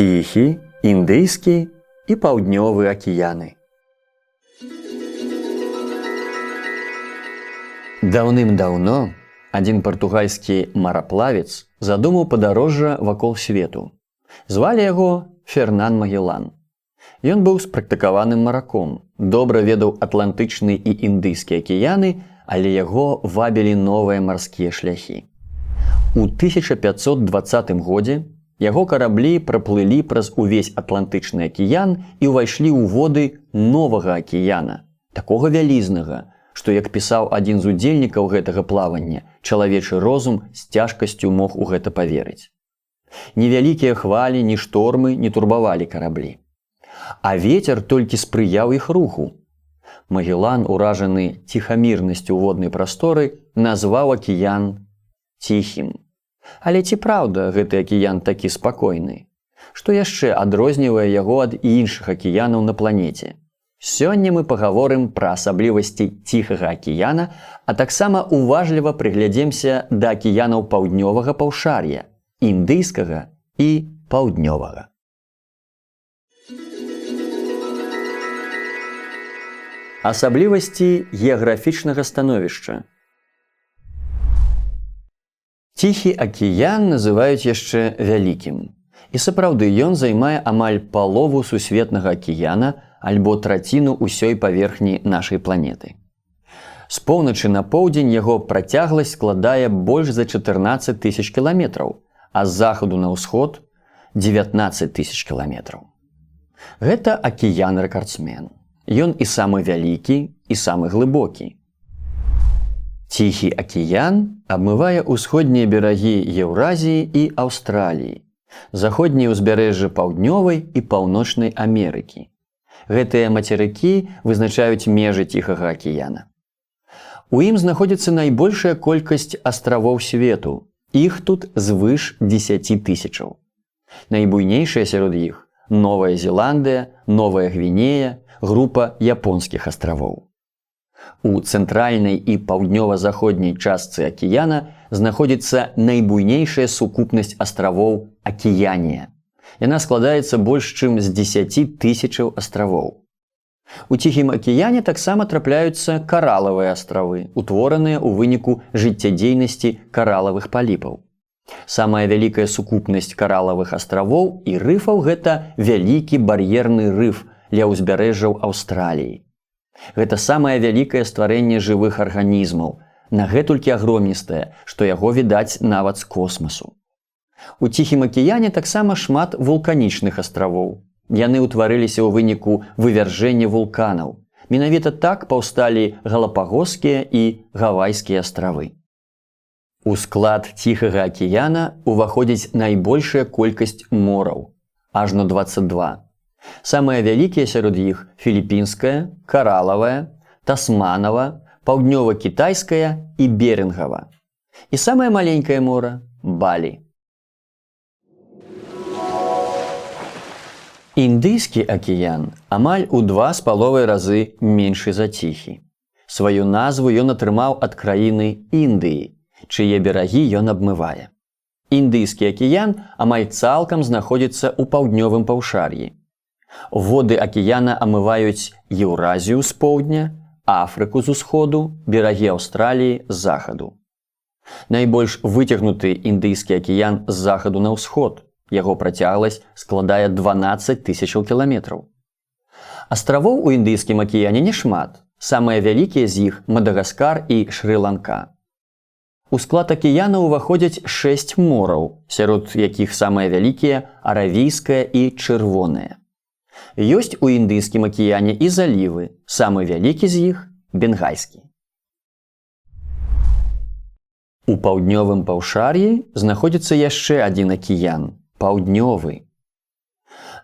Ціхі, Індыйскі і Паўднёвы акіяны. Даўным-даўно адзін партугальскі мараплавец задумаў падарожжа вакол свету. Звалі яго Фернан Магеллан. Ён быў спрактыкаваным мараком, добра ведаў Атлантычны і Індыйскі акіяны, але яго вабілі новыя марскія шляхі. У 1520 годзе яго караблі праплылі праз увесь Атлантычны акіян і ўвайшлі ў воды новага акіяна, такога вялізнага, што, як пісаў адзін з удзельнікаў гэтага плавання, чалавечы розум з цяжкасцю мог у гэта паверыць. Невялікія хвалі, ні штормы не турбавалі караблі. А вецер толькі спрыяў іх руху. Магеллан, уражаны ціхамірнасцю воднай прасторы, назваў акіян ціхім. Але ці праўда гэты акіян такі спакойны? Што яшчэ адрознівае яго ад іншых акіянаў на планеце? Сёння мы пагаворым пра асаблівасці ціхага акіяна, а таксама уважліва прыглядзімся да акіянаў паўднёвага паўшар'я, індыйскага і паўднёвага. Асаблівасці геаграфічнага становішча. Ціхі акіян называюць яшчэ вялікім. І сапраўды ён займае амаль палову сусветнага акіяна альбо траціну ўсёй паверхні нашай планеты. З поўначы на поўдзень яго працягласць складае больш за 14 тысяч кіламетраў, а з захаду на ўсход 19 тысяч кіламетраў. Гэта акіян-рэкардсмен. Ён і самы вялікі, і самы глыбокі. Ціхі акіян абмывае ўсходнія берагі Еўразіі і Аўстраліі, заходняе ўзбярэжжа Паўднёвай і Паўночнай Амерыкі. Гэтыя мацерыкі вызначаюць межы Ціхага акіяна. У ім знаходзіцца найбольшая колькасць астравоў свету. Іх тут звыш 10 тысячаў. Найбуйнейшыя сярод іх – Новая Зеландыя, Новая Гвінея, група японскіх астравоў. У цэнтральнай і паўднёва-заходняй частцы акіяна знаходзіцца найбуйнейшая сукупнасць астравоў Акіянія. Яна складаецца больш чым з 10 тысячаў астравоў. У Ціхім акіяне таксама трапляюцца каралавыя астравы, утвораныя ў выніку жыццядзейнасці каралавых паліпаў. Самая вялікая сукупнасць каралавых астравоў і рыфаў – гэта вялікі бар'ерны рыф ля ўзбярэжжаў Аўстраліі. Гэта самае вялікае стварэнне жывых арганізмаў, нагэтулькі агромністае, што яго відаць нават з космасу. У Ціхім акіяне таксама шмат вулканічных астравоў. Яны ўтварыліся ў выніку вывяржэння вулканаў. Менавіта так паўсталі Галапагоскія і Гавайскія астравы. У склад Ціхага акіяна уваходзіць найбольшая колькасць мораў – ажно 22. Самыя вялікія сярод іх – Філіпінская, Каралавая, Тасманава, Паўднёва-кітайская і Берынгава. І самае маленькае мора – Балі. Індыйскі акіян амаль у 2,5 разы меншы за Ціхі. Сваю назву ён атрымаў ад краіны Індыі, чые берагі ён абмывае. Індыйскі акіян амаль цалкам знаходзіцца ў паўднёвым паўшар'і. Воды акіяна амываюць Еўразію з поўдня, Афрыку з усходу, берагі Аўстраліі з захаду. Найбольш выцягнуты Індыйскі акіян з захаду на ўсход. Яго працягласць складае 12 тысячаў кіламетраў. Астравоў у Індыйскім акіяне няшмат. Самыя вялікія з іх – Мадагаскар і Шры-Ланка. У склад акіяна ўваходзяць 6 мораў, сярод якіх самыя вялікія – Аравійскае і Чырвонае. Ёсць у Індыйскім акіяне і залівы, самы вялікі з іх – Бенгальскі. У паўднёвым паўшар'і знаходзіцца яшчэ адзін акіян – паўднёвы.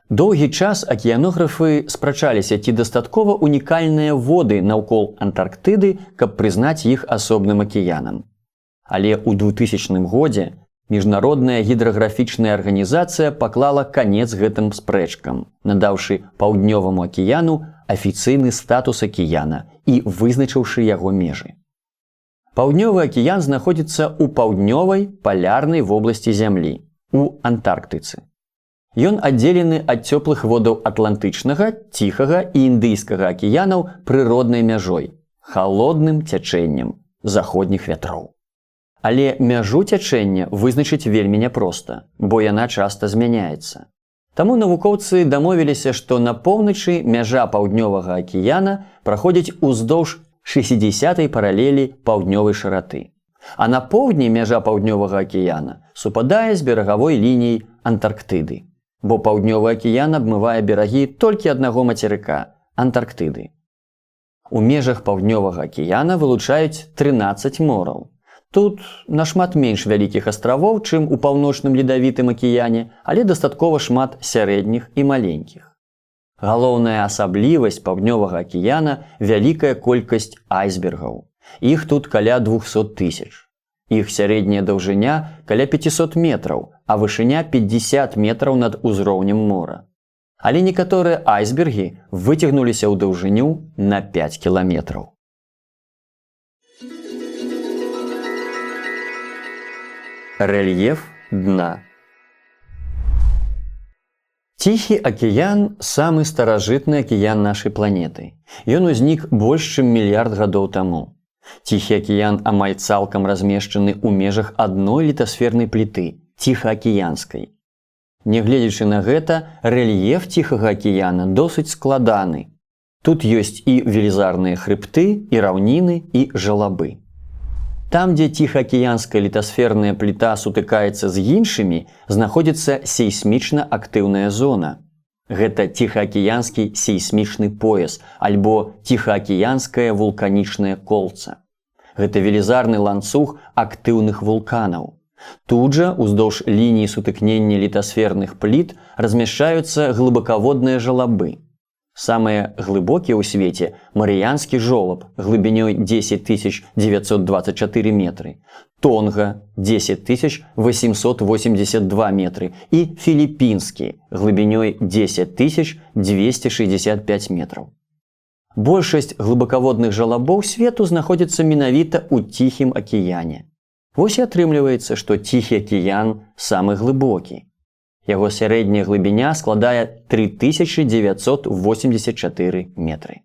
Доўгі час акіянографы спрачаліся, ці дастаткова унікальныя воды наўкол Антарктыды, каб прызнаць іх асобным акіянам. Але ў 2000 годзе Міжнародная гідраграфічная арганізацыя паклала канец гэтым спрэчкам, надаўшы паўднёваму акіяну афіцыйны статус акіяна і вызначыўшы яго межы. Паўднёвы акіян знаходзіцца ў паўднёвай палярнай вобласці Зямлі, у Антарктыцы. Ён аддзелены ад цёплых водаў Атлантычнага, Ціхага і Індыйскага акіянаў прыроднай мяжой, халодным цячэннем заходніх вятроў. Але мяжу цячэння вызначыць вельмі няпроста, бо яна часта змяняецца. Таму навукоўцы дамовіліся, што на поўначы мяжа паўднёвага акіяна праходзіць уздоўж 60-й паралелі паўднёвай шыраты. А на поўдні мяжа паўднёвага акіяна супадае з берагавой лініяй Антарктыды, бо паўднёвы акіян абмывае берагі толькі аднаго мацерыка – Антарктыды. У межах паўднёвага акіяна вылучаюць 13 мораў. Тут нашмат менш вялікіх астравоў, чым у паўночным ледавітым акіяне, але дастаткова шмат сярэдніх і маленькіх. Галоўная асаблівасць паўднёвага акіяна – вялікая колькасць айсбергаў. Іх тут каля 200 000. Іх сярэдняя даўжыня каля 500 метраў, а вышыня 50 метраў над узроўнем мора. Але некаторыя айсбергі выцягнуліся ў даўжыню на 5 кіламетраў. Рэльеф дна. Ціхі акіян – самы старажытны акіян нашай планеты. Ён узнік больш чым мільярд гадоў таму. Ціхі акіян амаль цалкам размешчаны ў межах адной літасфернай пліты – Ціхаакіянскай. Нягледзячы на гэта, рэльеф Ціхага акіяна досыць складаны. Тут ёсць і велізарныя хрыбты, і раўніны, і жалабы. Там, дзе Ціхаакіянская літасферная пліта сутыкаецца з іншымі, знаходзіцца сейсмічна актыўная зона. Гэта Ціхаакіянскі сейсмічны пояс альбо Ціхаакіянскае вулканічнае колца. Гэта велізарны ланцуг актыўных вулканаў. Тут жа, уздоўж лініі сутыкнення літасферных пліт, размяшчаюцца глыбакаводныя жалабы. Самыя глыбокія ў свеце – Марыянскі жолаб глыбінёй 10 924 метры, Тонга – 10 882 метры і Філіпінскі глыбінёй 10 265 метраў. Большасць глыбакаводных жалабоў свету знаходзіцца менавіта ў Ціхім акіяне. Вось і атрымліваецца, што Ціхі акіян самы глыбокі. Яго сярэдняя глыбіня складае 3984 метры.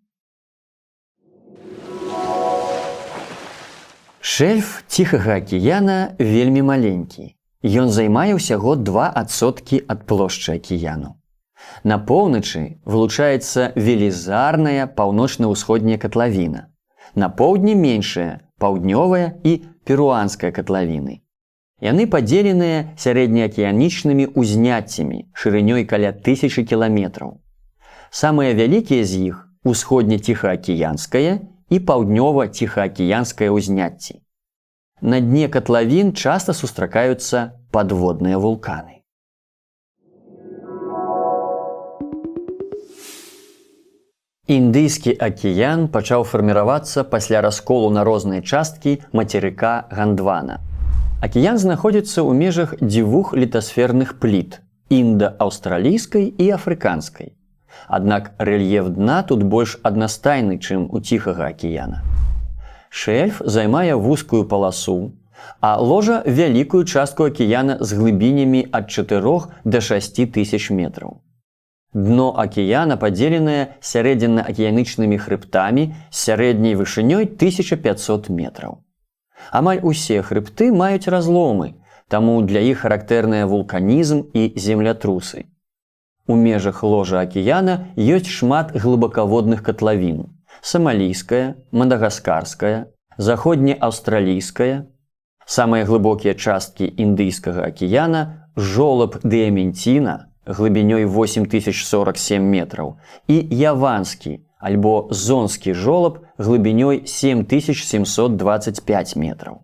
Шэльф Ціхага акіяна вельмі маленькі. Ён займае ўсяго 2% ад плошчы акіяну. На поўначы вылучаецца велізарная паўночна-ўсходняя катлавіна. На поўдні меншая паўднёвая і перуанская катлавіны. Яны падзеленыя сярэднеакіянічнымі ўзняццямі шырынёй каля 1000 кіламетраў. Самыя вялікія з іх – усходне-ціхаакіянскае і паўднёва-ціхаакіянскае ўзняцці. На дне катлавін часта сустракаюцца падводныя вулканы. Індыйскі акіян пачаў фарміравацца пасля расколу на розныя часткі мацерыка Гандвана. Акіян знаходзіцца ў межах дзвюх літасферных пліт – інда-аўстралійскай і афрыканскай. Аднак рэльеф дна тут больш аднастайны, чым у Ціхага акіяна. Шэльф займае вузкую паласу, а ложа вялікую частку акіяна з глыбінямі ад 4 до 6 тысяч метраў. Дно акіяна падзеленае сярэдзінна-акіянічнымі хрыбтамі з сярэдняй вышынёй 1500 метраў. Амаль усе хрыбты маюць разломы, таму для іх характэрныя вулканізм і землятрусы. У межах ложа акіяна ёсць шмат глыбакаводных катлавін – Самалійская, Мадагаскарская, Заходне-аўстралійская. Самыя глыбокія часткі Індыйскага акіяна – жолаб Дыяменціна глыбінёй 8047 метраў і Яванскі альбо Зонскі жолаб глыбінёй 7725 метраў.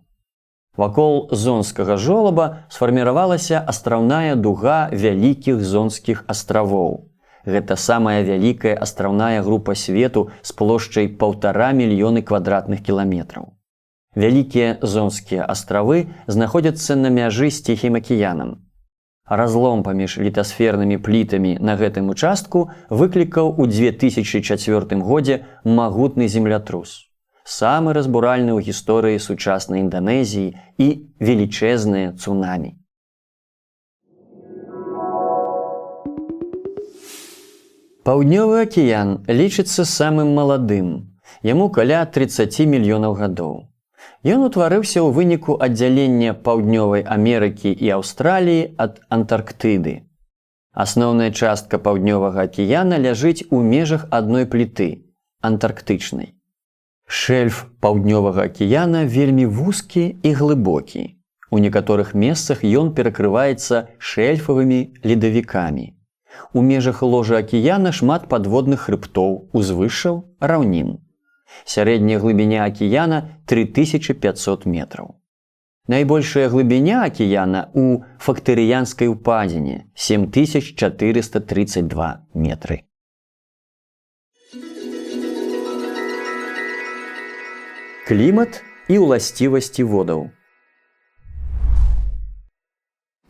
Вакол Зонскага жолаба сфарміравалася астраўная дуга вялікіх зонскіх астравоў. Гэта самая вялікая астраўная група свету з плошчай 1,5 мільёны квадратных кіламетраў. Вялікія зонскія астравы знаходзяцца на мяжы з Ціхім акіянам. Разлом паміж літасфернымі плітамі на гэтым участку выклікаў у 2004 годзе магутны землятрус. Самы разбуральны ў гісторыі сучаснай Інданезіі і велічэзнае цунамі. Паўднёвы акіян лічыцца самым маладым. Яму каля 30 мільёнаў гадоў. Ён утварыўся ў выніку аддзялення Паўднёвай Амерыкі і Аўстраліі ад Антарктыды. Асноўная частка Паўднёвага акіяна ляжыць у межах адной пліты – антарктычнай. Шэльф Паўднёвага акіяна вельмі вузкі і глыбокі. У некаторых месцах ён перакрываецца шэльфавымі ледавікамі. У межах ложа акіяна шмат падводных хрыбтоў, узвышшаў, раўнін. Сярэдняя глыбіня акіяна 3500 метраў. Найбольшая глыбіня акіяна ў Фактырыянскай упадзіне 7432 метры. Клімат і ўласцівасці водаў.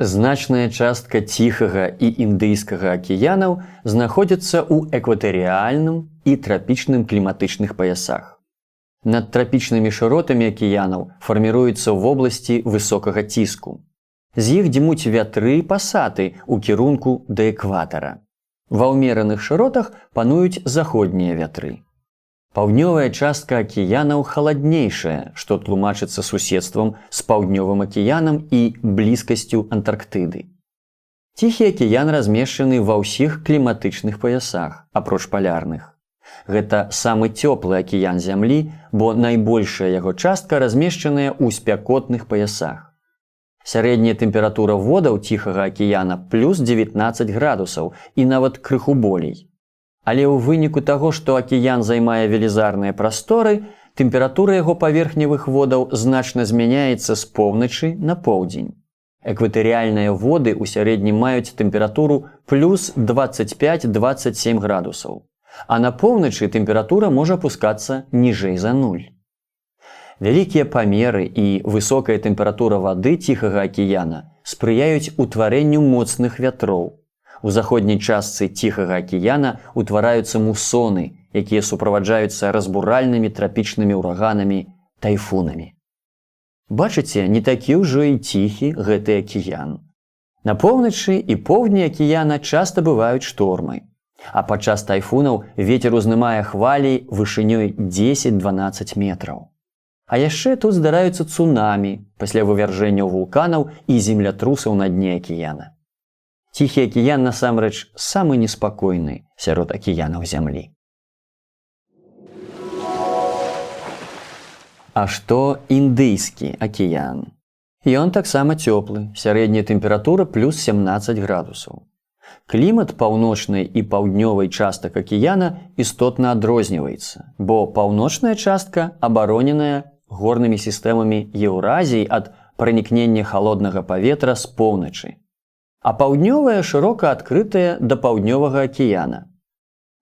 Значная частка Ціхага і Індыйскага акіянаў знаходзіцца ў экватарыяльным і трапічным кліматычных паясах. Над трапічнымі шыротамі акіянаў фарміруюцца вобласці высокага ціску. З іх дзьмуць вятры пасаты ў кірунку да экватара. Ва ўмераных шыротах пануюць заходнія вятры. Паўднёвая частка акіянаў халаднейшая, што тлумачыцца суседствам з Паўднёвым акіянам і блізкасцю Антарктыды. Ціхі акіян размешчаны ва ўсіх кліматычных паясах, апроч палярных. Гэта самы цёплы акіян Зямлі, бо найбольшая яго частка размешчаная ў спякотных паясах. Сярэдняя тэмпература водаў Ціхага акіяна плюс 19 градусаў і нават крыху болей. Але ў выніку таго, што акіян займае велізарныя прасторы, тэмпература яго паверхневых водаў значна змяняецца з поўначы на поўдзень. Экватарыяльныя воды ў сярэднім маюць тэмпературу плюс 25-27 градусаў, а на поўначы тэмпература можа апускацца ніжэй за 0. Вялікія памеры і высокая тэмпература вады Ціхага акіяна спрыяюць утварэнню моцных вятроў. У заходняй частцы Ціхага акіяна ўтвараюцца мусоны, якія суправаджаюцца разбуральнымі трапічнымі ўраганамі, тайфунамі. Бачыце, не такі ўжо і ціхі гэты акіян. На поўначы і поўдні акіяна часта бываюць штормы, а падчас тайфунаў вецер узнымае хвалі вышынёй 10-12 метраў. А яшчэ тут здараюцца цунамі пасля вывяржэнняў вулканаў і землятрусаў на дне акіяна. Ціхі акіян насамрэч самы неспакойны сярод акіянаў Зямлі. А што Індыйскі акіян? Ён таксама цёплы, сярэдняя тэмпература плюс 17 градусаў. Клімат паўночнай і паўднёвай частак акіяна істотна адрозніваецца, бо паўночная частка абароненая горнымі сістэмамі Еўразіі ад пранікнення халоднага паветра з поўначы. А паўднёвая шырока адкрытая да Паўднёвага акіяна.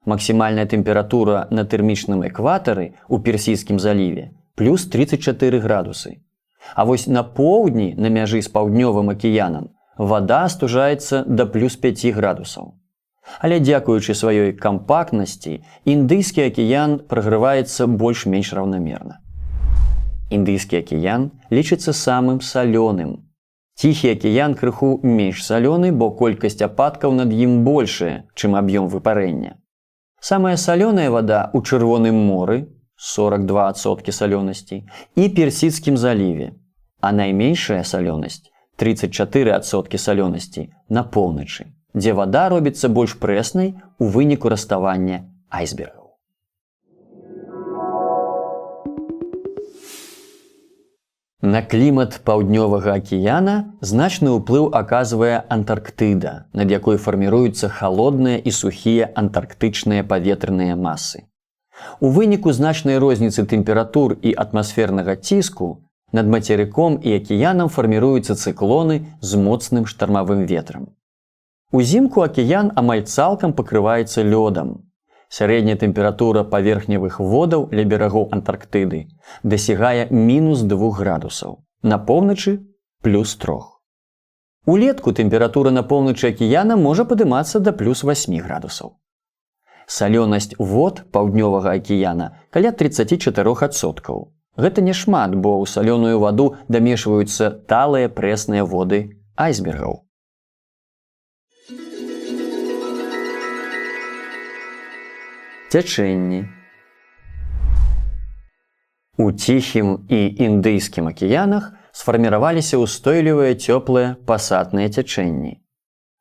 Максімальная тэмпература на тэрмічным экватары ў Персійскім заліве плюс 34 градусы. А вось на поўдні, на мяжы з Паўднёвым акіянам, вада астужаецца да плюс 5 градусаў. Але дзякуючы сваёй кампактнасці, Індыйскі акіян праграваецца больш-менш раўнамерна. Індыйскі акіян лічыцца самым салёным. Ціхі акіян крыху менш салёны, бо колькасць ападкаў над ім большая, чым аб'ём выпарэння. Самая салёная вада ў Чырвоным моры, 42% салёнасці, і Персідскім заліве, а найменшая салёнасць, 34% салёнасці, на поўначы, дзе вада робіцца больш прэснай у выніку раставання айсбергаў. На клімат Паўднёвага акіяна значны ўплыў аказвае Антарктыда, над якой фарміруюцца халодныя і сухія антарктычныя паветраныя масы. У выніку значнай розніцы тэмператур і атмасфернага ціску над мацерыком і акіянам фарміруюцца цыклоны з моцным штармавым ветрам. Узімку акіян амаль цалкам пакрываецца лёдам. Сярэдняя тэмпература паверхневых водаў ля берагоў Антарктыды дасягае мінус 2 градусаў, на поўначы плюс 3. Улетку тэмпература на поўначы акіяна можа падымацца да плюс 8 градусаў. Салёнасць вод Паўднёвага акіяна каля 34%. Гэта не шмат, бо ў салёную ваду дамешваюцца талыя прэсныя воды айсбергаў. Цячэнні. У Ціхім і Індыйскім акіянах сфарміраваліся ўстойлівыя цёплыя пасатныя цячэнні.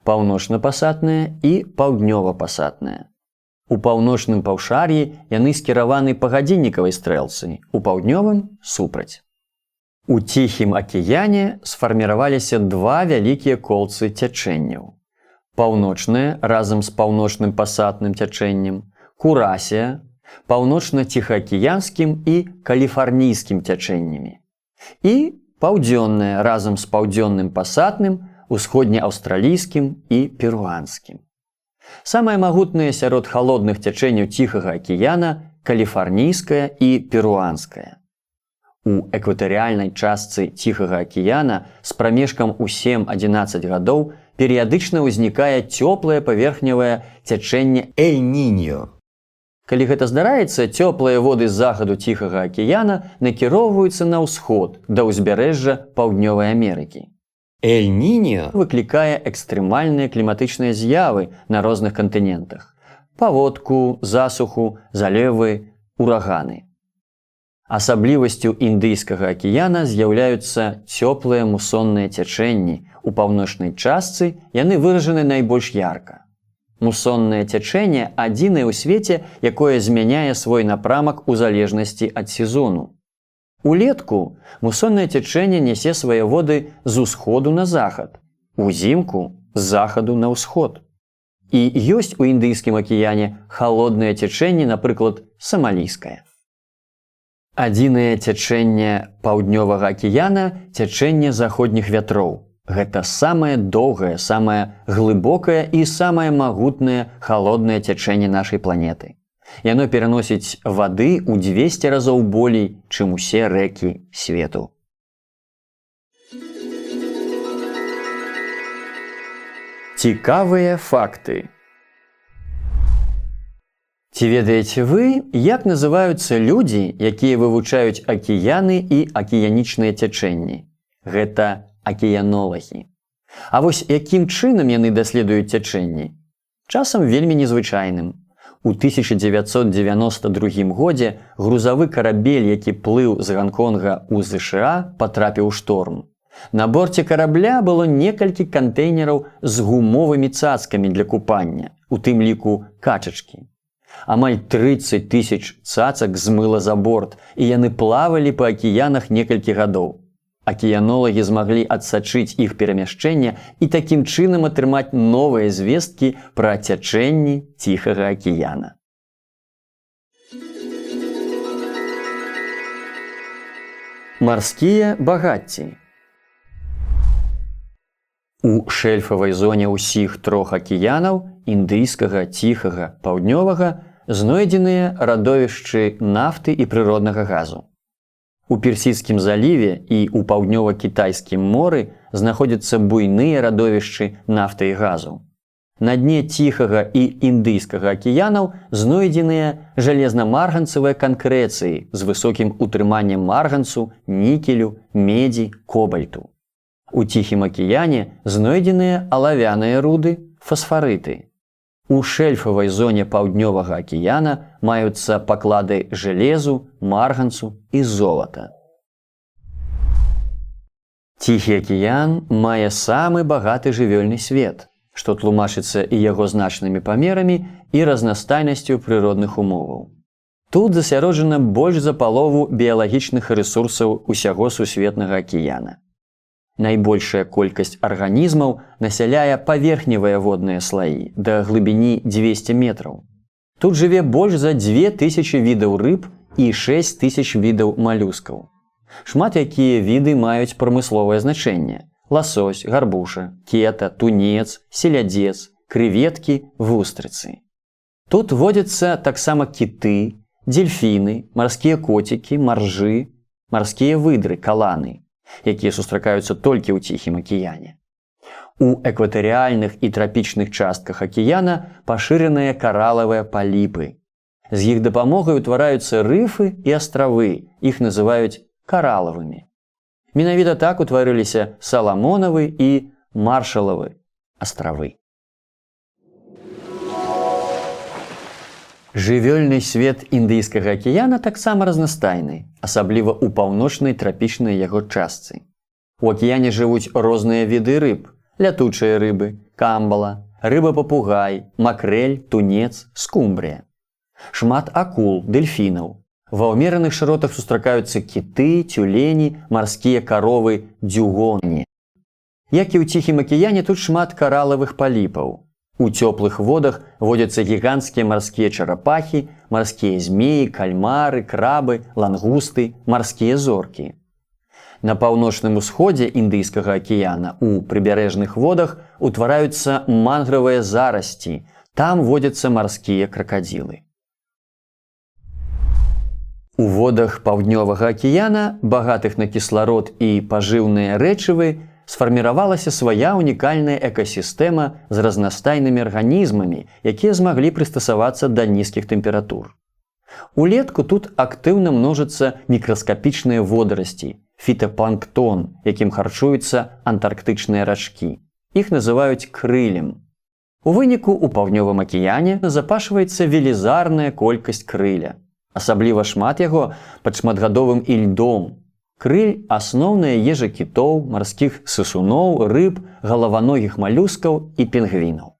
Паўночна-пасатныя і паўднёва-пасатныя. У паўночным паўшар'і яны скіраваны па гадзіннікавай стрэлцы, у паўднёвым супраць. У Ціхім акіяне сфарміраваліся два вялікія колцы цячэнняў. Паўночнае разам з паўночным пасатным цячэннем, Курасія, паўночна-ціхаакіянскім і каліфарнійскім цячэннямі. І паўдзённае разам з паўдзённым пасатным, усходнеаўстралійскім і перуанскім. Самыя магутныя сярод халодных цячэнняў Ціхага акіяна каліфарнійская і перуанская. У экватарыяльнай частцы Ціхага акіяна з прамежкам у 7-11 гадоў перыядычна ўзнікае цёплае паверхневае цячэнне Эль-Ніньо. Калі гэта здараецца, цёплыя воды з захаду Ціхага акіяна накіроўваюцца на ўсход да ўзбярэжжа Паўднёвай Амерыкі. Эль-Ніньо выклікае экстрэмальныя кліматычныя з'явы на розных кантынентах: паводку, засуху, залівы, ураганы. Асаблівасцю Індыйскага акіяна з'яўляюцца цёплыя мусонныя цячэнні. У паўночнай частцы яны выражаны найбольш ярка. Мусоннае цячэнне адзінае ў свеце, якое змяняе свой напрамак у залежнасці ад сезону. Улетку мусоннае цячэнне нясе свае воды з усходу на захад, узімку з захаду на ўсход. І ёсць у Індыйскім акіяне халоднае цячэнне, напрыклад, самалійскае. Адзінае цячэнне Паўднёвага акіяна – цячэнне заходніх вятроў. Гэта самае доўгае, самае глыбокае і самае магутнае халоднае цячэнне нашай планеты. Яно пераносіць вады ў 200 разоў болей, чым усе рэкі свету. Цікавыя факты. Ці ведаеце вы, як называюцца людзі, якія вывучаюць акіяны і акіянічныя цячэнні? Гэта акіянолагі. А вось якім чынам яны даследуюць цячэнні? Часам вельмі незвычайным. У 1992 годзе грузавы карабель, які плыў з Ганконга ў ЗША, патрапіў у шторм. На борце карабля было некалькі кантэйнераў з гумовымі цацкамі для купання, у тым ліку качачкі. Амаль 30 000 цацак змыла за борт, і яны плавалі па акіянах некалькі гадоў. Акіянолагі змаглі адсачыць іх перамяшчэнне і такім чынам атрымаць новыя звесткі пра цячэнні Ціхага акіяна. Марскія багацці. У шэльфавай зоне ўсіх трох акіянаў – Індыйскага, Ціхага, Паўднёвага – знойдзеныя радовішчы нафты і прыроднага газу. У Персідскім заліве і ў паўднёва-кітайскім моры знаходзяцца буйныя радовішчы нафты і газу. На дне Ціхага і Індыйскага акіянаў знойдзеныя жалезна-марганцавыя канкрэцыі з высокім утрыманнем марганцу, нікелю, медзі, кобальту. У Ціхім акіяне знойдзеныя алавяныя руды, фасфарыты. У шэльфавай зоне Паўднёвага акіяна маюцца паклады жалезу, марганцу і золата. Ціхі акіян мае самы багаты жывёльны свет, што тлумачыцца і яго значнымі памерамі і разнастайнасцю прыродных умоваў. Тут засяроджана больш за палову біялагічных рэсурсаў усяго сусветнага акіяна. Найбольшая колькасць арганізмаў насяляе паверхневыя водныя слаі да глыбіні 200 метраў. Тут жыве больш за 2000 відаў рыб і 6000 відаў малюскаў. Шмат якія віды маюць прамысловае значэнне: ласось, гарбуша, кета, тунец, селядзец, крэветкі, вустрыцы. Тут водзяцца таксама кіты, дельфіны, марскія коцікі, маржы, марскія выдры, каланы, якія сустракаюцца толькі ў Ціхім акіяне. У экватарыяльных і трапічных частках акіяна пашыраныя каралавыя паліпы. З іх дапамогай утвараюцца рыфы і астравы, іх называюць каралавымі. Менавіта так утварыліся Саламонавы і Маршалавы астравы. Жывёльны свет Індыйскага акіяна таксама разнастайны, асабліва ў паўночнай трапічнай яго частцы. У акіяне жывуць розныя віды рыб: лятучыя рыбы, камбала, рыба-папугай, макрэль, тунец, скумбрія. Шмат акул, дэльфінаў. Ва ўмераных шыротах сустракаюцца кіты, цюлені, марскія каровы, дзюгоні. Як і ў Ціхім акіяне, тут шмат каралавых паліпаў. У цёплых водах водзяцца гіганцкія марскія чарапахі, марскія змеі, кальмары, крабы, лангусты, марскія зоркі. На паўночным усходзе Індыйскага акіяна у прыбярэжных водах утвараюцца мангравыя зарасці, там водзяцца марскія кракадзілы. У водах паўднёвага акіяна, багатых на кісларод і пажыўныя рэчывы, сфарміравалася свая унікальная экасістэма з разнастайнымі арганізмамі, якія змаглі прыстасавацца да нізкіх тэмператур. Улетку тут актыўна множацца мікраскапічныя водарасці, фітапланктон, якім харчуюцца антарктычныя рачкі. Іх называюць крылем. У выніку ў паўднёвым акіяне назапашваецца велізарная колькасць крыля. Асабліва шмат яго пад шматгадовым ільдом. Крыль – асноўная ежа кітоў, марскіх сысуноў, рыб, галаваногіх малюскаў і пінгвінаў.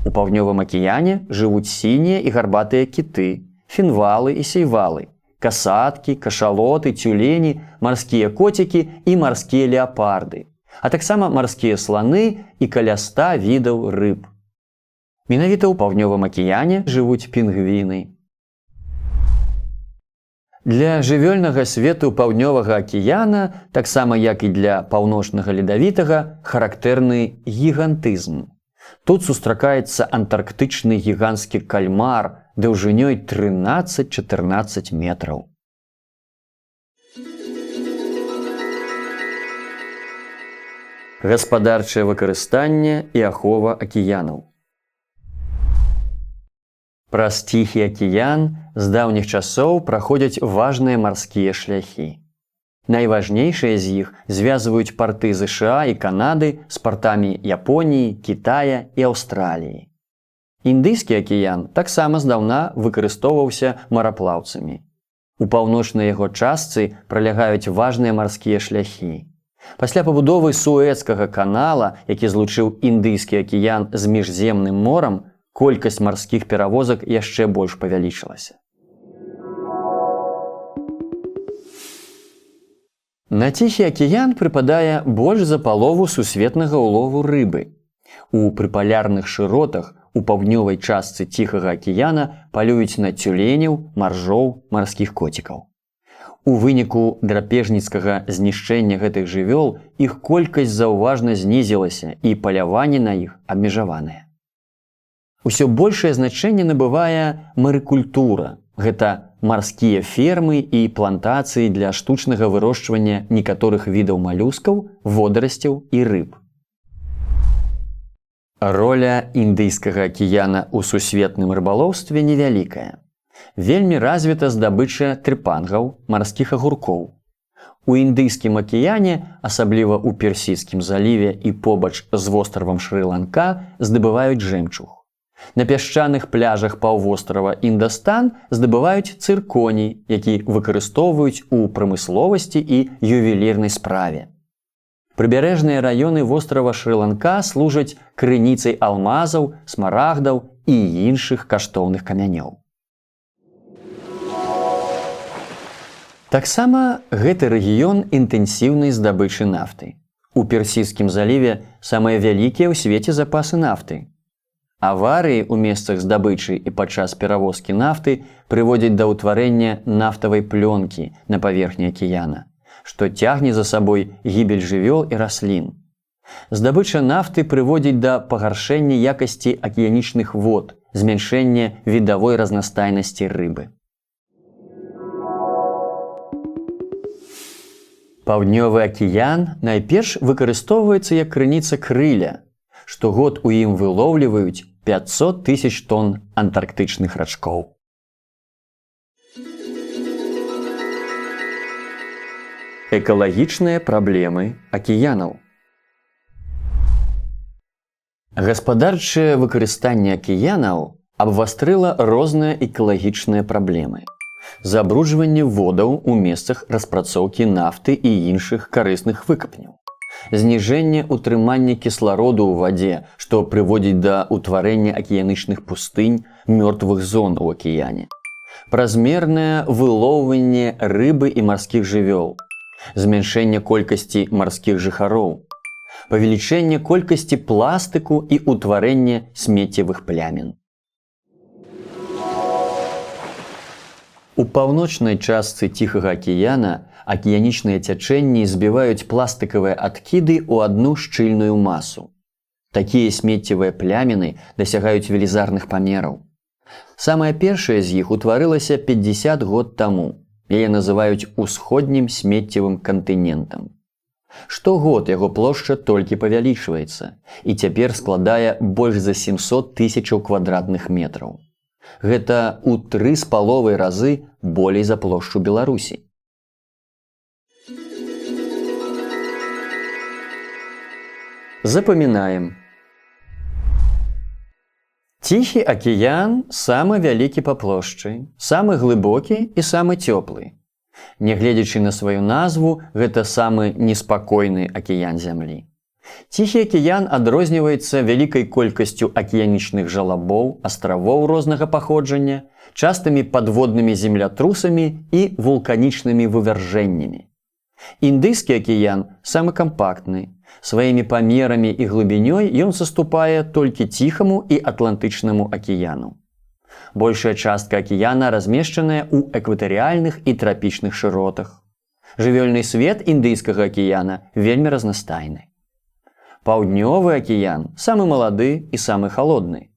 У паўднёвым акіяне жывуць сінія і гарбатыя кіты, фінвалы і сейвалы, касаткі, кашалоты, цюлені, марскія коцікі і марскія леапарды, а таксама марскія сланы і каля 100 відаў рыб. Менавіта ў паўднёвым акіяне жывуць пінгвіны. Для жывёльнага свету паўднёвага акіяна, таксама як і для паўночнага ледавітага, характэрны гігантызм. Тут сустракаецца антарктычны гіганцкі кальмар даўжынёй 13-14 метраў. Гаспадарчае выкарыстанне і ахова акіянаў. Праз Ціхі акіян з даўніх часоў праходзяць важныя марскія шляхі. Найважнейшыя з іх звязваюць парты ЗША і Канады з партамі Японіі, Кітая і Аўстраліі. Індыйскі акіян таксама здаўна выкарыстоўваўся мараплаўцамі. У паўночнай яго частцы пралягаюць важныя марскія шляхі. Пасля пабудовы Суэцкага канала, які злучыў Індыйскі акіян з міжземным морам, колькасць марскіх перавозак яшчэ больш павялічылася. На Ціхі акіян прыпадае больш за палову сусветнага ўлову рыбы. У прыпалярных шыротах у паўднёвай частцы Ціхага акіяна палююць на цюленяў, маржоў, марскіх коцікаў. У выніку драпежніцкага знішчэння гэтых жывёл іх колькасць заўважна знізілася і паляванне на іх абмежаванае. Усё большае значэнне набывае марыкультура. Гэта марскія фермы і плантацыі для штучнага вырошчвання некаторых відаў малюскаў, водарасцяў і рыб. Роля Індыйскага акіяна ў сусветным рыбалоўстве невялікая. Вельмі развіта здабыча трыпангаў, марскіх агуркоў. У Індыйскім акіяне, асабліва ў Персійскім заліве і побач з востравам Шры-Ланка, здабываюць жэмчуг. На пясчаных пляжах паўвострава Індастан здабываюць цырконій, які выкарыстоўваюць у прамысловасці і ювелірнай справе. Прыбярэжныя раёны вострава Шры-Ланка служаць крыніцай алмазаў, смарагдаў і іншых каштоўных камянёў. Таксама гэты рэгіён інтэнсіўнай здабычы нафты. У Персійскім заліве самыя вялікія ў свеце запасы нафты. Аварыі ў месцах здабычы і падчас перавозкі нафты прыводзяць да ўтварэння нафтавай плёнкі на паверхні акіяна, што цягне за сабой гібель жывёл і раслін. Здабыча нафты прыводзіць да пагаршэння якасці акіянічных вод, змяншэння відавой разнастайнасці рыбы. Паўднёвы акіян найперш выкарыстоўваецца як крыніца крыля. Штогод у ім вылоўліваюць 500 000 тонн антарктычных рачкоў. Экалагічныя праблемы акіянаў. Гаспадарчае выкарыстанне акіянаў абвастрыла розныя экалагічныя праблемы. Забруджванне водаў у месцах распрацоўкі нафты і іншых карысных выкапняў. Зніжэнне ўтрымання кіслароду ў вадзе, што прыводзіць да ўтварэння акіянічных пустынь, мёртвых зон у акіяне. Празмернае вылоўванне рыбы і марскіх жывёл. Змяншэнне колькасці марскіх жыхароў. Павелічэнне колькасці пластыку і ўтварэнне смеццевых плямін. У паўночнай частцы Ціхага акіяна акіянічныя цячэнні збіваюць пластыкавыя адкіды ў адну шчыльную масу. Такія смеццевыя пляміны дасягаюць велізарных памераў. Самая першая з іх утварылася 50 год таму. Яе называюць усходнім смеццевым кантынентам. Штогод яго плошча толькі павялічваецца і цяпер складае больш за 700 тысячаў квадратных метраў. Гэта ў 3,5 разы болей за плошчу Беларусі. Запамінаем. Ціхі акіян самы вялікі па плошчы, самы глыбокі і самы цёплы. Нягледзячы на сваю назву, гэта самы неспакойны акіян зямлі. Ціхі акіян адрозніваецца вялікай колькасцю акіянічных жалабоў, астравоў рознага паходжання, частымі падводнымі землятрусамі і вулканічнымі вывяржэннямі. Індыйскі акіян самы кампактны. Сваімі памерамі і глыбінёй ён саступае толькі Ціхаму і Атлантычнаму акіяну. Большая частка акіяна размешчаная ў экватарыяльных і трапічных шыротах. Жывёльны свет Індыйскага акіяна вельмі разнастайны. Паўднёвы акіян самы малады і самы халодны.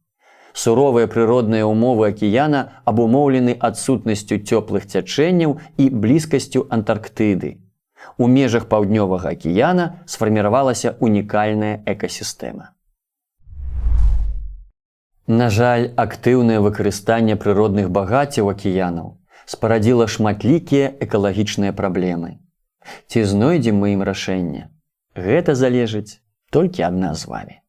Суровыя прыродныя ўмовы акіяна абумоўлены адсутнасцю цёплых цячэнняў і блізкасцю Антарктыды. У межах паўднёвага акіяна сфарміравалася унікальная экасістэма. На жаль, актыўнае выкарыстанне прыродных багаццяў акіянаў спарадзіла шматлікія экалагічныя праблемы. Ці знойдзем мы ім рашэнне? Гэта залежыць толькі ад нас з вамі.